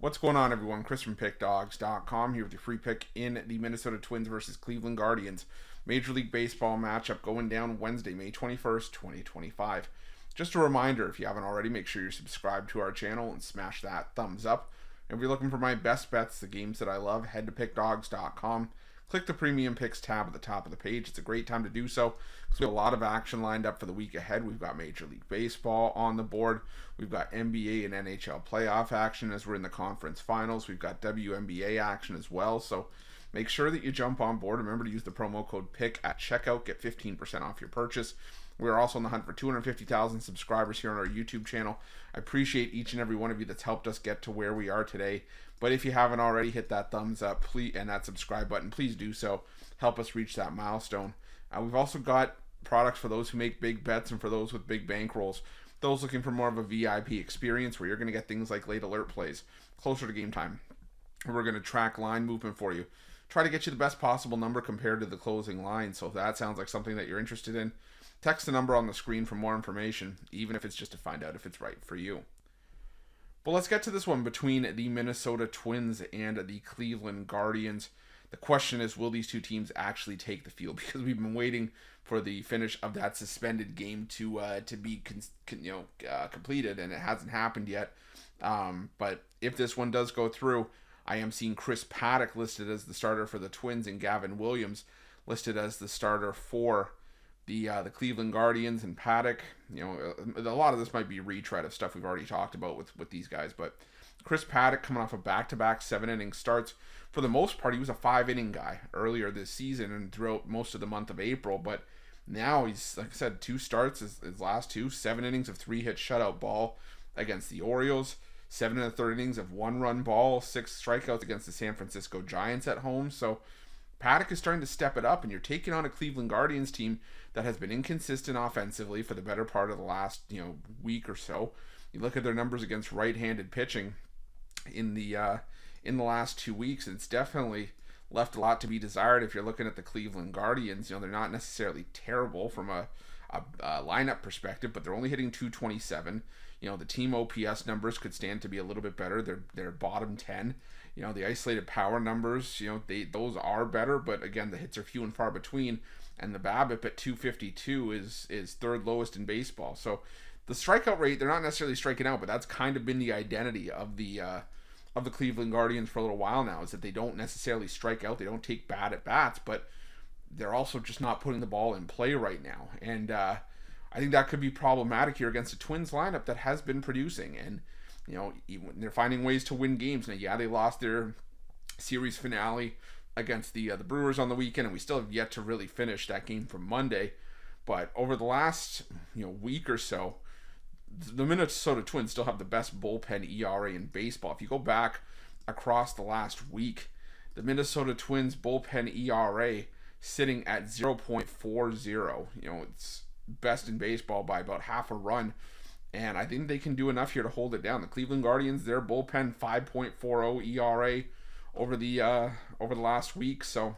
What's going on, everyone? Chris from Pickdawgz.com here with your free pick in the Minnesota Twins versus Cleveland Guardians Major League Baseball matchup going down Wednesday, May 21st, 2025. Just a reminder, if you haven't already, make sure you're subscribed to our channel and smash that thumbs up. And if you're looking for my best bets, the games that I love, head to Pickdawgz.com. Click the Premium Picks tab at the top of the page. It's a great time to do so because we have a lot of action lined up for the week ahead. We've got Major League Baseball on the board. We've got NBA and NHL playoff action as we're in the conference finals. We've got WNBA action as well. So make sure that you jump on board. Remember to use the promo code PICK at checkout. Get 15% off your purchase. We're also on the hunt for 250,000 subscribers here on our YouTube channel. I appreciate each and every one of you that's helped us get to where we are today. But if you haven't already, hit that thumbs up and that subscribe button. Please do so. Help us reach that milestone. We've also got products for those who make big bets and for those with big bankrolls. Those looking for more of a VIP experience where you're going to get things like late alert plays, closer to game time. We're going to track line movement for you. Try to get you the best possible number compared to the closing line. So if that sounds like something that you're interested in, text the number on the screen for more information, even if it's just to find out if it's right for you. But let's get to this one between the Minnesota Twins and the Cleveland Guardians. The question is, will these two teams actually take the field? Because we've been waiting for the finish of that suspended game to be completed, and it hasn't happened yet. But if this one does go through, I am seeing Chris Paddack listed as the starter for the Twins and Gavin Williams listed as the starter for the Cleveland Guardians. And Paddack, a lot of this might be retread of stuff we've already talked about with these guys, but Chris Paddack coming off a back-to-back 7-inning starts. For the most part, he was a 5-inning guy earlier this season and throughout most of the month of April, but now he's, like I said, 2 starts, his last 2, 7 innings of 3-hit shutout ball against the Orioles, 7 1/3 innings of 1-run ball, 6 strikeouts against the San Francisco Giants at home. So Paddack is starting to step it up, and you're taking on a Cleveland Guardians team that has been inconsistent offensively for the better part of the last week or so. You look at their numbers against right-handed pitching in the last 2 weeks, and it's definitely left a lot to be desired. If you're looking at the Cleveland Guardians, they're not necessarily terrible from a lineup perspective, but they're only hitting .227. The team OPS numbers could stand to be a little bit better. They're bottom 10. The isolated power numbers, those are better, but again, the hits are few and far between, and the BABIP at .252 is third lowest in baseball. So the strikeout rate, they're not necessarily striking out, but that's kind of been the identity of the Cleveland Guardians for a little while now, is that they don't necessarily strike out, they don't take bad at bats, but they're also just not putting the ball in play right now. And I think that could be problematic here against a Twins lineup that has been producing, and they're finding ways to win games. Now, yeah, they lost their series finale against the Brewers on the weekend, and we still have yet to really finish that game from Monday. But over the last week or so, the Minnesota Twins still have the best bullpen ERA in baseball. If you go back across the last week, the Minnesota Twins bullpen ERA sitting at 0.40. It's best in baseball by about half a run. And I think they can do enough here to hold it down. The Cleveland Guardians, their bullpen 5.40 ERA over the last week. So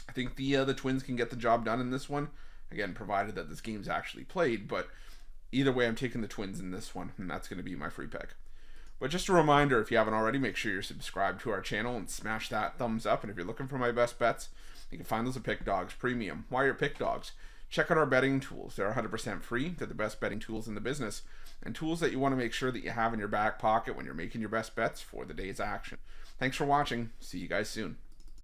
I think the Twins can get the job done in this one. Again, provided that this game's actually played. But either way, I'm taking the Twins in this one, and that's going to be my free pick. But just a reminder, if you haven't already, make sure you're subscribed to our channel and smash that thumbs up. And if you're looking for my best bets, you can find those at Pick Dawgz Premium. Why are Pick Dawgz? Check out our betting tools. They're 100% free. They're the best betting tools in the business, and tools that you want to make sure that you have in your back pocket when you're making your best bets for the day's action. Thanks for watching. See you guys soon.